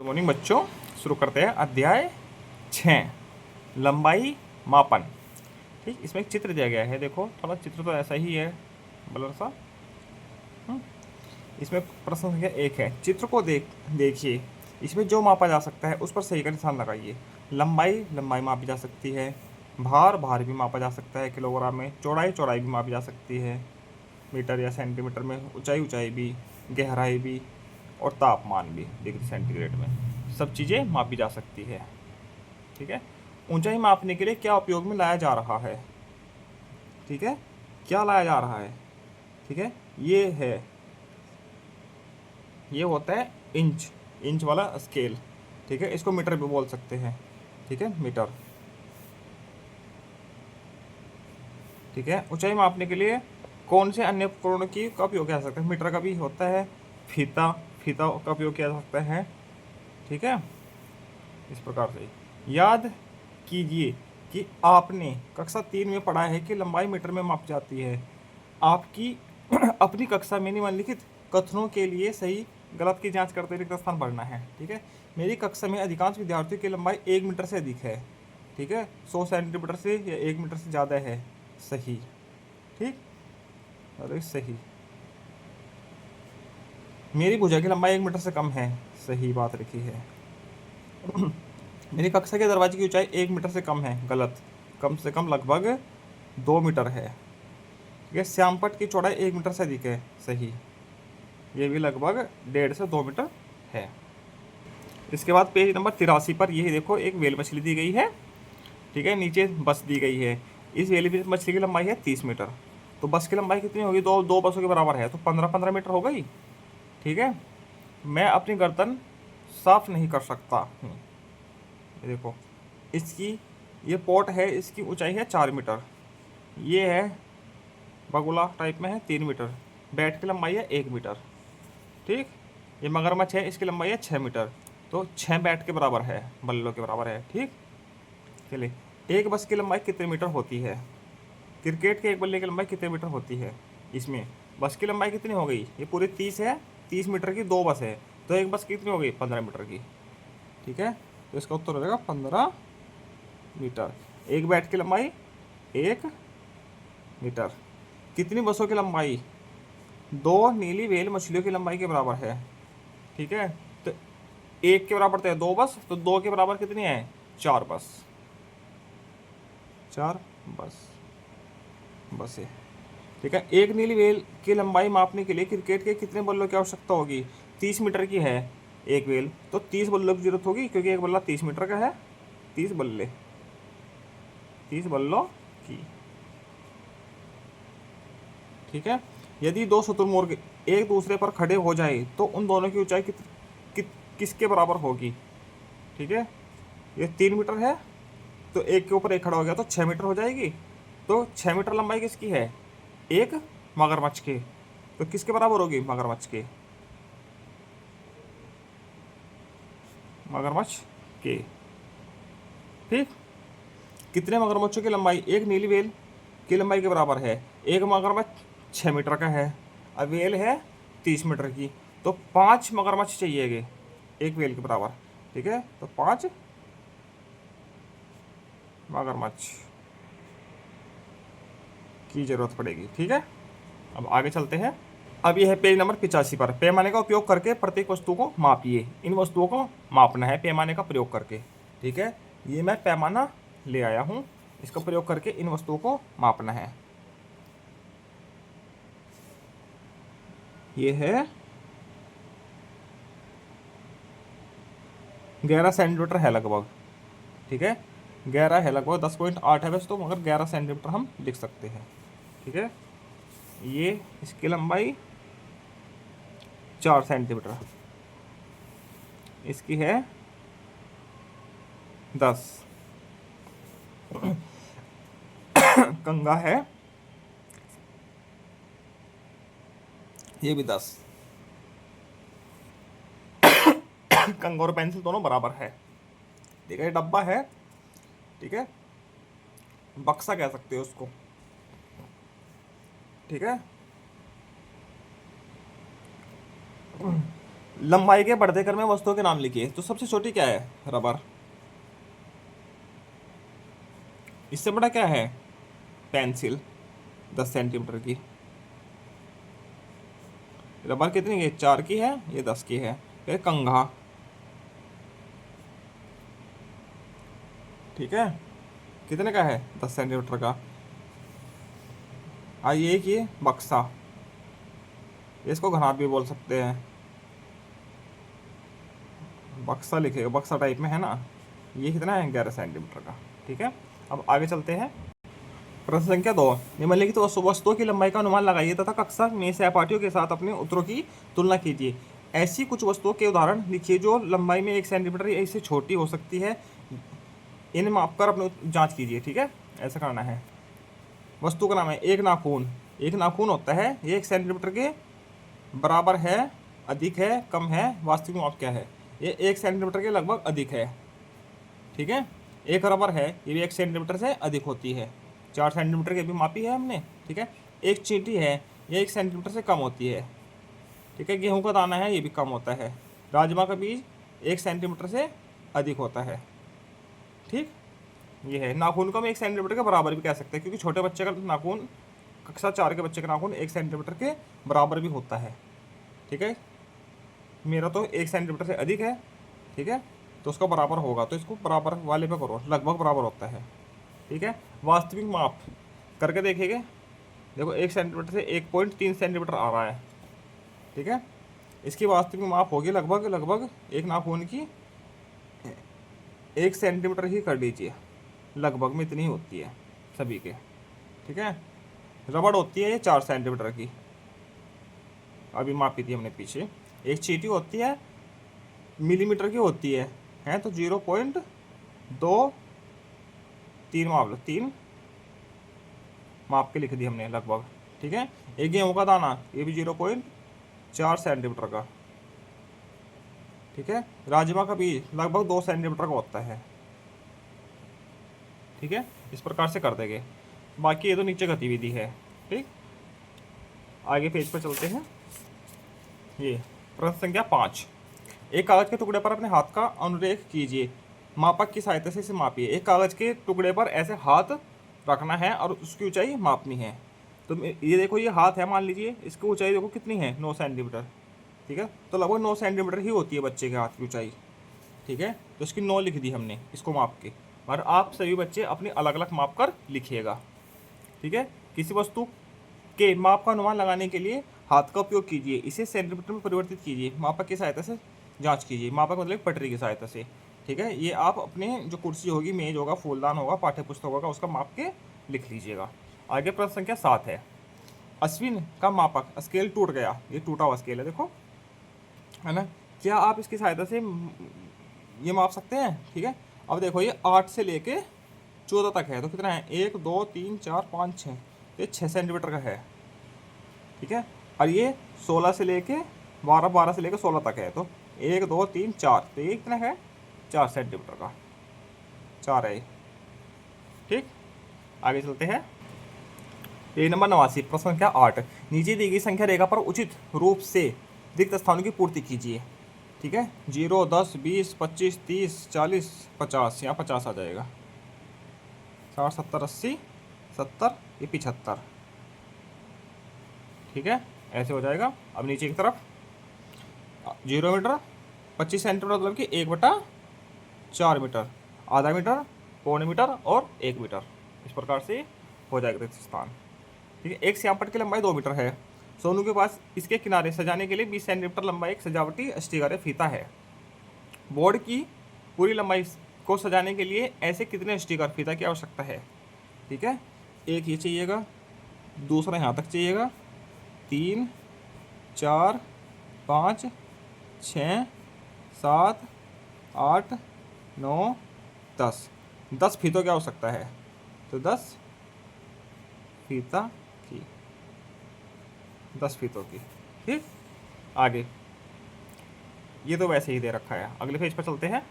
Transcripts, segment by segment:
Good morning बच्चों। शुरू करते हैं अध्याय 6, लंबाई मापन। ठीक, इसमें एक चित्र दिया गया है। देखो थोड़ा चित्र तो ऐसा ही है, ब्लर सा। इसमें प्रश्न संख्या 1 है, चित्र को देखिए। इसमें जो मापा जा सकता है उस पर सही का निशान लगाइए। लंबाई मापी जा सकती है, भार भी मापा जा सकता है किलोग्राम में, चौड़ाई भी मापी जा सकती है मीटर या सेंटीमीटर में, ऊंचाई भी, गहराई भी, और तापमान भी डिग्री सेंटीग्रेड में। सब चीज़ें मापी जा सकती है। ठीक है, ऊंचाई मापने के लिए क्या उपयोग में लाया जा रहा है? ठीक है, क्या लाया जा रहा है? ठीक है, ये होता है इंच वाला स्केल। ठीक है, इसको मीटर भी बोल सकते हैं। ठीक है, मीटर। ठीक है, ऊंचाई मापने के लिए कौन से अन्य उपकरणों की का उपयोग किया जा सकता है? मीटर का भी होता है, फीता का उपयोग किया जा सकता है। ठीक है, इस प्रकार से याद कीजिए कि आपने कक्षा 3 में पढ़ा है कि लंबाई मीटर में मापी जाती है। आपकी अपनी कक्षा में निम्नलिखित कथनों के लिए सही गलत की जांच करते रिक्त स्थान भरना है। ठीक है, मेरी कक्षा में अधिकांश विद्यार्थियों की लंबाई 1 मीटर से अधिक है। ठीक है, 100 सेंटीमीटर से या 1 मीटर से ज़्यादा है। सही। ठीक, अरे सही। मेरी भुजा की लंबाई 1 मीटर से कम है। सही बात लिखी है। मेरी कक्षा के दरवाजे की ऊंचाई 1 मीटर से कम है। गलत, कम से कम लगभग 2 मीटर है। ठीक है, श्यामपट्ट की चौड़ाई 1 मीटर से अधिक है। सही, ये भी लगभग 1.5 से 2 मीटर है। इसके बाद पेज नंबर 83 पर यही देखो, एक वेल मछली दी गई है। ठीक है, नीचे बस दी गई है। इस वेल मछली की लंबाई है 30 मीटर। तो बस की लंबाई कितनी होगी? दो बसों के बराबर है, तो 15 मीटर हो गई। ठीक है, मैं अपनी गर्दन साफ नहीं कर सकता हूँ। ये देखो, इसकी ये पोट है, इसकी ऊंचाई है 4 मीटर। ये है बगुला टाइप में है 3 मीटर। बैट की लंबाई है 1 मीटर। ठीक, ये मगरमच्छ है, इसकी लंबाई है 6 मीटर। तो 6 बैट के बराबर है, बल्लों के बराबर है। ठीक, चलिए, एक बस की लंबाई कितने मीटर होती है? क्रिकेट के एक बल्ले की लंबाई कितने मीटर होती है? इसमें बस की लंबाई कितनी हो गई? ये पूरी 30 है, 30 मीटर की 2 बस है, तो एक बस कितनी हो गई? 15 मीटर की। ठीक है, तो इसका उत्तर हो जाएगा 15 मीटर। एक बैट की लंबाई 1 मीटर। कितनी बसों की लंबाई 2 नीली व्हेल मछलियों की लंबाई के बराबर है? ठीक है, तो 1 के बराबर तो है 2 बस, तो 2 के बराबर कितनी है? 4 बस। 4 बसें। ठीक है, एक नीली व्हेल की लंबाई मापने के लिए क्रिकेट के कितने बल्लों की आवश्यकता होगी? 30 मीटर की है एक व्हेल, तो 30 बल्लों की जरूरत होगी, क्योंकि एक बल्ला 30 मीटर का है। 30 बल्ले, 30 बल्लों की। ठीक है, यदि दो शुतुरमुर्ग एक दूसरे पर खड़े हो जाए तो उन दोनों की ऊंचाई किसके बराबर होगी? ठीक है, ये 3 मीटर है, तो एक के ऊपर एक खड़ा हो गया तो 6 मीटर हो जाएगी। तो 6 मीटर लंबाई किसकी है? एक मगरमच्छ के। तो किसके बराबर होगी? मगरमच्छ के। मगरमच्छ के। ठीक, कितने मगरमच्छों की लंबाई एक नीली व्हेल की लंबाई के बराबर है? एक मगरमच्छ 6 मीटर का है, अब व्हेल है 30 मीटर की, तो 5 मगरमच्छ चाहिएगे एक व्हेल के बराबर। ठीक है, तो 5 मगरमच्छ की जरूरत पड़ेगी। ठीक है, अब आगे चलते हैं। अब यह है पेज नंबर 85 पर, पैमाने का उपयोग करके प्रत्येक वस्तु को मापिए। इन वस्तुओं को मापना है पैमाने का प्रयोग करके। ठीक है, ये मैं पैमाना ले आया हूँ, इसका प्रयोग करके इन वस्तुओं को मापना है। ये है 11 सेंटीमीटर है लगभग। ठीक है, 11 है लगभग, 10.8 है वैसे तो, मगर 11 सेंटीमीटर हम लिख सकते हैं। ठीक है, ये इसकी लंबाई 4 सेंटीमीटर, इसकी है 10। कंगा है, ये भी 10। कंगा और पेंसिल दोनों बराबर है। ठीक है, डब्बा है। ठीक है, बक्सा कह सकते हो उसको। ठीक है, लंबाई के बढ़ते क्रम में वस्तुओं के नाम लिखिए। तो सबसे छोटी क्या है? रबर। इससे बड़ा क्या है? पेंसिल, 10 सेंटीमीटर की। रबर कितनी है? 4 की है, ये 10 की है। फिर कंघा, ठीक है, कितने का है? 10 सेंटीमीटर का। ये एक ये बक्सा, इसको घनाट भी बोल सकते हैं, बक्सा लिखेगा, बक्सा टाइप में है ना। ये कितना है? 11 सेंटीमीटर का। ठीक है, अब आगे चलते हैं। प्रश्न संख्या 2, निम्नलिखित वस्तुओं की लंबाई का अनुमान लगाइए तथा कक्षा में सहपाठियों के साथ अपने उत्तरों की तुलना कीजिए। ऐसी कुछ वस्तुओं के उदाहरण लिखिए जो लंबाई में 1 सेंटीमीटर या इससे छोटी हो सकती है। इन्हें मापकर अपने जांच कीजिए। ठीक है, ऐसा करना है। वस्तु का नाम है एक नाखून। एक नाखून होता है, ये 1 सेंटीमीटर के बराबर है, अधिक है, कम है। वास्तविक माप क्या है? ये 1 सेंटीमीटर के लगभग अधिक है। ठीक है, एक रबर है, ये भी 1 सेंटीमीटर से अधिक होती है। 4 सेंटीमीटर की भी मापी है हमने। ठीक है, एक चींटी है, ये 1 सेंटीमीटर से कम होती है। ठीक है, गेहूं का दाना है, ये भी कम होता है। राजमा का बीज 1 सेंटीमीटर से अधिक होता है। ठीक, ये है। नाखून को हम 1 सेंटीमीटर के बराबर भी कह सकते हैं, क्योंकि छोटे बच्चे का नाखून, कक्षा 4 के बच्चे का नाखून 1 सेंटीमीटर के बराबर भी होता है। ठीक है, मेरा तो 1 सेंटीमीटर से अधिक है। ठीक है, तो उसका बराबर होगा, तो इसको बराबर वाले पे करो, लगभग बराबर होता है। ठीक है, वास्तविक माप करके देखेंगे। देखो 1 सेंटीमीटर से 1.3 सेंटीमीटर आ रहा है। ठीक है, इसकी वास्तविक माप होगी लगभग लगभग एक नाखून की 1 सेंटीमीटर ही कर लीजिए, लगभग में इतनी होती है सभी के। ठीक है, रबड़ होती है ये 4 सेंटीमीटर की, अभी मापी थी हमने पीछे। एक चींटी होती है, मिलीमीटर की होती है तो 0.23 माप लो, 3 माप के लिख दी हमने लगभग। ठीक है, एक गेहूं का दाना, ये भी 0.4 सेंटीमीटर का। ठीक है, राजमा का बीज लगभग 2 सेंटीमीटर का होता है। ठीक है, इस प्रकार से कर देंगे। बाकी ये तो नीचे गतिविधि है। ठीक, आगे पेज पर चलते हैं। ये प्रश्न संख्या 5, एक कागज के टुकड़े पर अपने हाथ का अनुरेख कीजिए, मापक की सहायता से इसे मापिए। एक कागज के टुकड़े पर ऐसे हाथ रखना है और उसकी ऊंचाई मापनी है। तो ये देखो, ये हाथ है, मान लीजिए इसकी ऊंचाई देखो कितनी है? 9 सेंटीमीटर। ठीक है, तो लगभग 9 सेंटीमीटर ही होती है बच्चे के हाथ की ऊंचाई। ठीक है, तो इसकी 9 लिख दी हमने इसको माप के, और आप सभी बच्चे अपने अलग अलग माप कर लिखिएगा। ठीक है, किसी वस्तु के माप का अनुमान लगाने के लिए हाथ का उपयोग कीजिए, इसे सेंटीमीटर में परिवर्तित कीजिए, मापक की सहायता से जांच कीजिए। मापक मतलब पटरी की सहायता से। ठीक है, ये आप अपने जो कुर्सी होगी, मेज होगा, फूलदान होगा, पाठ्य पुस्तक होगा, उसका माप के लिख लीजिएगा। आगे प्रश्न संख्या 7 है, अश्विन का मापक स्केल टूट गया। ये टूटा हुआ स्केल है, देखो, है ना। क्या आप इसकी सहायता से ये माप सकते हैं? ठीक है, अब देखो ये 8 से लेके 14 तक है, तो कितना है? 1 2 3 4 5 6, ये 6 सेंटीमीटर का है। ठीक है, और ये 16 से लेके 12, 12 से लेके 16 तक है, तो 1 2 3 4, तो ये कितना है? 4 सेंटीमीटर का, 4 है। ठीक, आगे चलते हैं। पेज नंबर 89, प्रश्न संख्या 8, नीचे दी गई संख्या रेखा पर उचित रूप से रिक्त स्थानों की पूर्ति कीजिए। ठीक है, 0 10 20 25 30 40 50, यहाँ 50 आ जाएगा। 60 70 80 70, ये 75। ठीक है, ऐसे हो जाएगा। अब नीचे की तरफ 0 मीटर 25 सेंटीमीटर, मतलब कि 1/4 मीटर, आधा मीटर, पौने मीटर और 1 मीटर, इस प्रकार से हो जाएगा रिक्त स्थान। ठीक है, एक श्यामपट्ट की लंबाई 2 मीटर है। सोनू के पास इसके किनारे सजाने के लिए 20 सेंटीमीटर लंबा एक सजावटी स्टिकर फीता है। बोर्ड की पूरी लंबाई को सजाने के लिए ऐसे कितने स्टिकर फीता की आवश्यकता है? ठीक है, एक ये चाहिएगा, दूसरा यहाँ तक चाहिएगा, 3 4 5 6 7 8 9 10, 10 फीतों की आवश्यकता है। तो 10 फीता की, 10 फीतों की। ठीक, आगे ये तो वैसे ही दे रखा है। अगले पेज पर चलते हैं।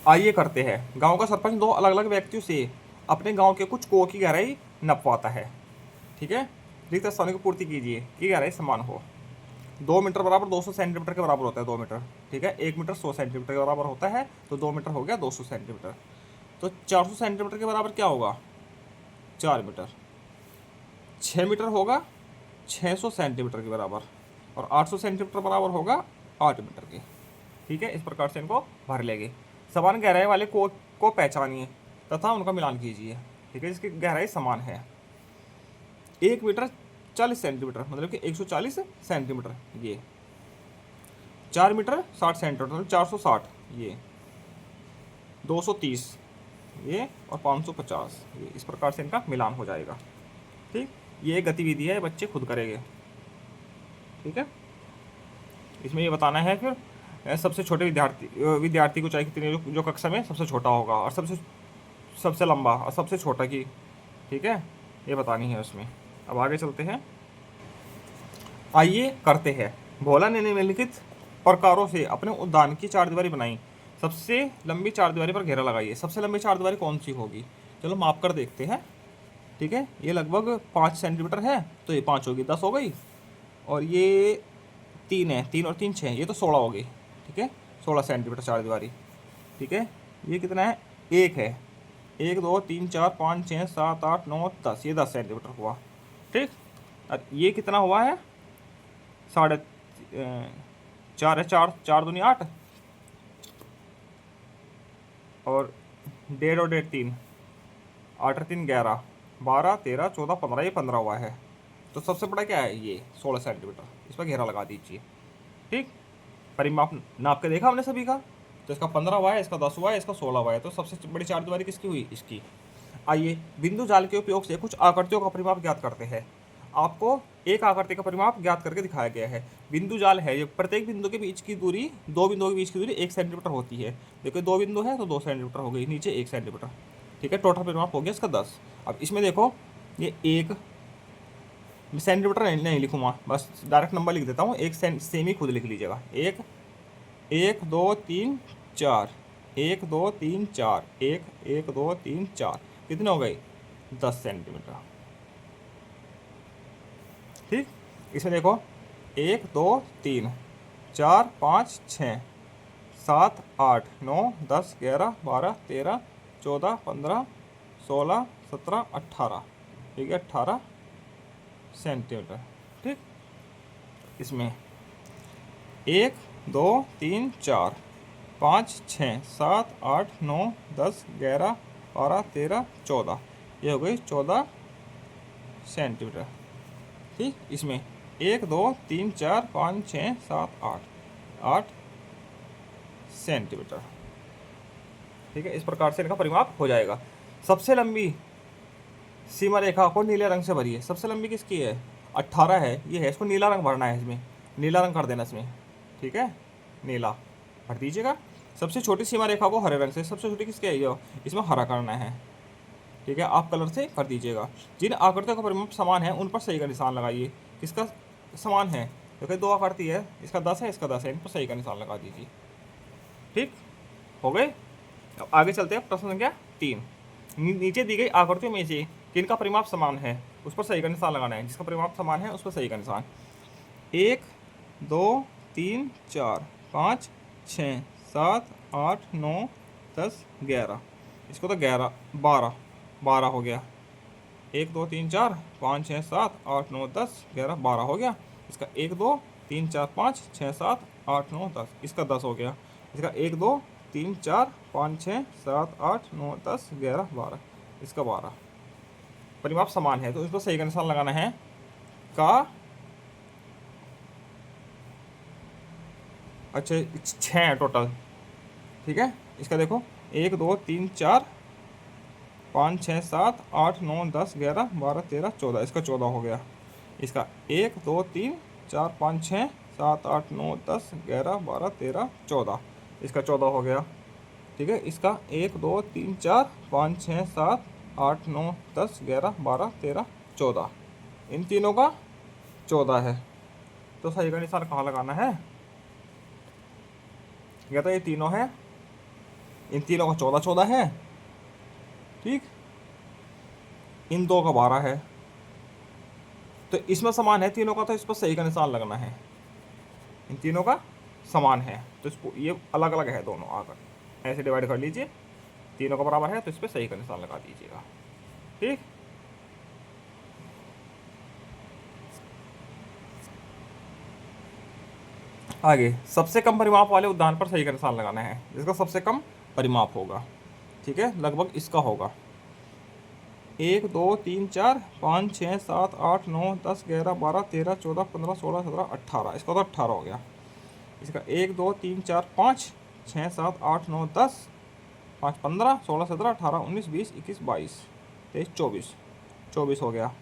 आइए करते हैं। गांव का सरपंच 2 अलग अलग व्यक्तियों से अपने गांव के कुछ कुओं की गहराई नपवाता है। ठीक है, रिक्त स्थानों की पूर्ति कीजिए कि गहराई समान हो। 2 मीटर बराबर 200 सेंटीमीटर के बराबर होता है 2 मीटर, ठीक है। 1 मीटर 100 सेंटीमीटर के बराबर होता है, तो 2 मीटर हो गया 200 सेंटीमीटर। तो 400 सेंटीमीटर के बराबर क्या होगा, 4 मीटर। 6 मीटर होगा 600 सेंटीमीटर के बराबर, और 800 सेंटीमीटर बराबर होगा 8 मीटर के, ठीक है। इस प्रकार से इनको भर लेंगे। समान गहराई वाले को पहचानिए तथा उनका मिलान कीजिए, ठीक है, जिसकी गहराई समान है। 1 मीटर 40 सेंटीमीटर मतलब कि 140 सेंटीमीटर, ये 4 मीटर 60 सेंटीमीटर मतलब 460, ये 230, ये और 550, ये इस प्रकार से इनका मिलान हो जाएगा, ठीक। ये गतिविधि है, बच्चे खुद करेंगे, ठीक है। इसमें ये बताना है फिर सबसे छोटे विद्यार्थी को चाहिए कितनी, जो कक्षा में सबसे छोटा होगा, और सबसे लंबा और सबसे छोटा की, ठीक है, ये बतानी है उसमें। अब आगे चलते हैं, आइए करते हैं। भोला ने निम्नलिखित प्रकारों से अपने उद्यान की चारदीवारी बनाई। सबसे लंबी चारदीवारी पर घेरा लगाइए। सबसे लंबी चारदीवारी कौन सी होगी, चलो माप कर देखते हैं, ठीक है। ये लगभग 5 सेंटीमीटर है, तो ये 5 होगी, 10 हो गई, और ये 3 है, 3 और 3 6, ये तो 16 हो गई, ठीक है। 16 सेंटीमीटर चारदीवारी, ठीक है। ये कितना है, 1 है, 1 2 3 4 5 6 7 8 9 10, ये 10 सेंटीमीटर हुआ, ठीक। और ये कितना हुआ है, 4.5 है, 4 दूनी 8, और 1.5 और 1.5 3, 8 और 3 11, 12 13 14 15, ये 15 हुआ है। तो सबसे बड़ा क्या है, ये 16 सेंटीमीटर, इस पर घेरा लगा दीजिए, ठीक। परिमाप नाप के देखा हमने सभी का, तो इसका 15 हुआ है, इसका 10 हुआ है, इसका 16 हुआ है, तो सबसे बड़ी चारदीवारी किसकी हुई, इसकी। आइए बिंदु जाल के उपयोग से कुछ आकृतियों का परिमाप ज्ञात करते हैं। आपको एक आकृति का परिमाप ज्ञात करके दिखाया गया है। बिंदु जाल है, ये प्रत्येक बिंदु के बीच की दूरी, 2 बिंदुओं के बीच की दूरी 1 सेंटीमीटर होती है। देखो 2 बिंदु है तो 2 सेंटीमीटर हो गई, नीचे 1 सेंटीमीटर, ठीक है। टोटल परिमाप हो गया इसका 10। अब इसमें देखो, ये 1 सेंटीमीटर नहीं लिखूंगा, बस डायरेक्ट नंबर लिख देता हूँ, 1 सेमी खुद लिख लीजिएगा। 1 1 2 3 4, 1 2 3 4, 1 1 2 3 4, कितने हो गए, 10 सेंटीमीटर, ठीक। इसमें देखो 1 2 3 4 5 6 7 8 9 10 11 12 13 14 15 16 17 18, ठीक है, 18 सेंटीमीटर, ठीक। इसमें 1 2 3 4 5 6 7 8 9 10 11 12 13 14, ये हो गई 14 सेंटीमीटर, ठीक। इसमें 1 2 3 4 5 6 7 8 सेंटीमीटर, ठीक है। इस प्रकार से इनका परिमाप हो जाएगा। सबसे लंबी सीमा रेखा को नीले रंग से भरिए। सबसे लंबी किसकी है, 18 है, ये है, इसको नीला रंग भरना है, इसमें नीला रंग कर देना इसमें, ठीक है, नीला भर दीजिएगा। सबसे छोटी सीमा रेखा को हरे रंग से, सबसे छोटी किसकी है, ये इसमें हरा करना है, ठीक है, आप कलर से कर दीजिएगा। जिन आकृतियों का परिमाप समान है उन पर सही का निशान लगाइए। किसका समान है, देखिए 2 आकृति है, इसका 10 है, इसका 10 है, इन पर सही का निशान लगा दीजिए, ठीक हो गए। अब आगे चलते हैं, प्रश्न संख्या 3। नीचे दी गई आकृतियों में से किनका परिमाप समान है, उस पर सही का निशान लगाना है। जिसका परिमाप समान है उस पर सही का निशान। 1 2 3 4 5 6 7 8 9 10 11, इसको तो 11 12 हो गया। 1 2 3 4 5 6 7 8 9 10 11 12 हो गया। इसका 1 2 3 4 5 6 7 8 9 10, इसका 10 हो गया। इसका 1 2 3 4 5 6 7 8 9 10 11 12, इसका 12। परिमाप समान है तो इसको सही का निशान लगाना है। का अच्छा 6 है टोटल, ठीक है। इसका देखो 1 2 3 4 5 6 7 8 9 10 11 12 13 14, इसका 14 हो गया। इसका 1 2 3 4 5 6 7 8 9 10 11 12 13 14, इसका 14 हो गया, ठीक है। इसका 1 2 3 4 5 6 7 8 9 10 11 12 13 14, इन तीनों का 14 है, तो सही का निशान कहाँ लगाना है, या तो ये तीनों है, इन तीनों का 14 14 है, ठीक। इन 2 का 12 है, तो इसमें समान है तीनों का, तो इस पर सही का निशान लगना है, इन तीनों का समान है, तो इसको ये अलग अलग है दोनों, आकर ऐसे डिवाइड कर लीजिए, तीनों का बराबर है तो इस पर सही का निशान लगा दीजिएगा। ठीक, आगे सबसे कम परिमाप वाले उदाहरण पर सही का निशान लगाना है, जिसका सबसे कम परिमाप होगा। ठीक है, लगभग इसका होगा 1 2 3 4 5 6 7 8 9 10 11 12 13 14 15 16 17 18, इसका तो 18 हो गया। इसका 1 2 3 4 5 6 7 8 9 10 5 15 16 17 18 19 20 21 22 23 24, 24 हो गया।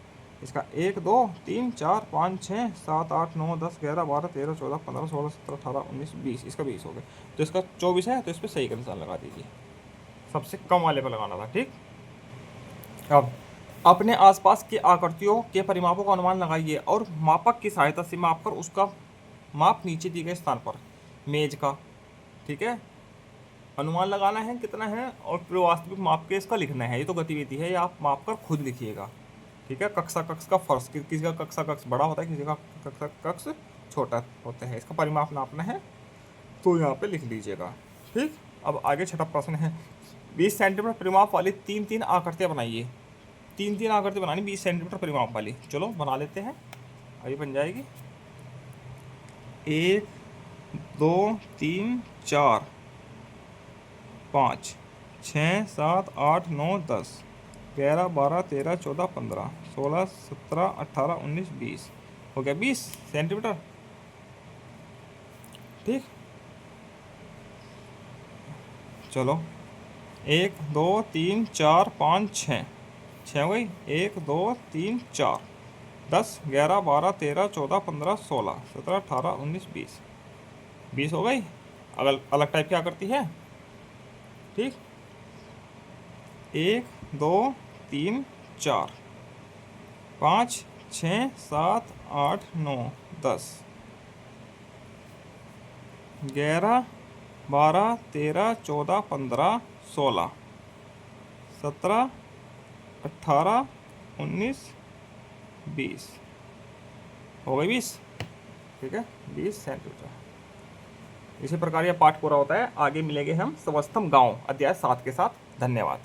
इसका 1 2 3 4 5 6 7 8 9 10 11 12 13 14 15 16 17 18 19 20, इसका 20 हो गया। तो इसका 24 है, तो इस पर सही का निशान लगा दीजिए, सबसे कम वाले पर लगाना था। ठीक, अब अपने आसपास की आकृतियों के परिमापों का अनुमान लगाइए और मापक की सहायता से मापकर उसका माप नीचे दिए गए स्थान पर मेज का, ठीक है, अनुमान लगाना है कितना है और फिर वास्तविक माप के इसका लिखना है। ये तो गतिविधि है, ये आप माप कर खुद लिखिएगा। ठीक है, कक्षा कक्ष का फर्श, किसी का कक्षा कक्ष बड़ा होता है, किसी का कक्षा कक्ष छोटा होता है, इसका परिमाप नापना है तो यहाँ पे लिख लीजिएगा। ठीक, अब आगे छठा प्रश्न है, 20 सेंटीमीटर परिमाप वाली तीन तीन आकृतियाँ बनाइए। तीन तीन आकृति बनानी 20 सेंटीमीटर परिमाप वाली, चलो बना लेते हैं, अभी बन जाएगी। 1 2 3 4 5 6 7 8 9 10 11 12 13 14 15 16 17 18 19 20 हो गया 20 सेंटीमीटर। ठीक, चलो 1 2 3 4 5 6 हो गई, 1 2 3 4 10 11 12 13 14 15 16 17 18 19 20 20 हो गई। अलग अलग टाइप की आकृति है। ठीक, 1 2 3 4 5 6 7 8 9 10 11 12 13 14 15 16 17 18 19 20 हो गई 20। ठीक है, 20 सेंटीमीटर। इसी प्रकार यह पाठ पूरा होता है। आगे मिलेंगे हम समस्तम गांव अध्याय 7 के साथ। धन्यवाद।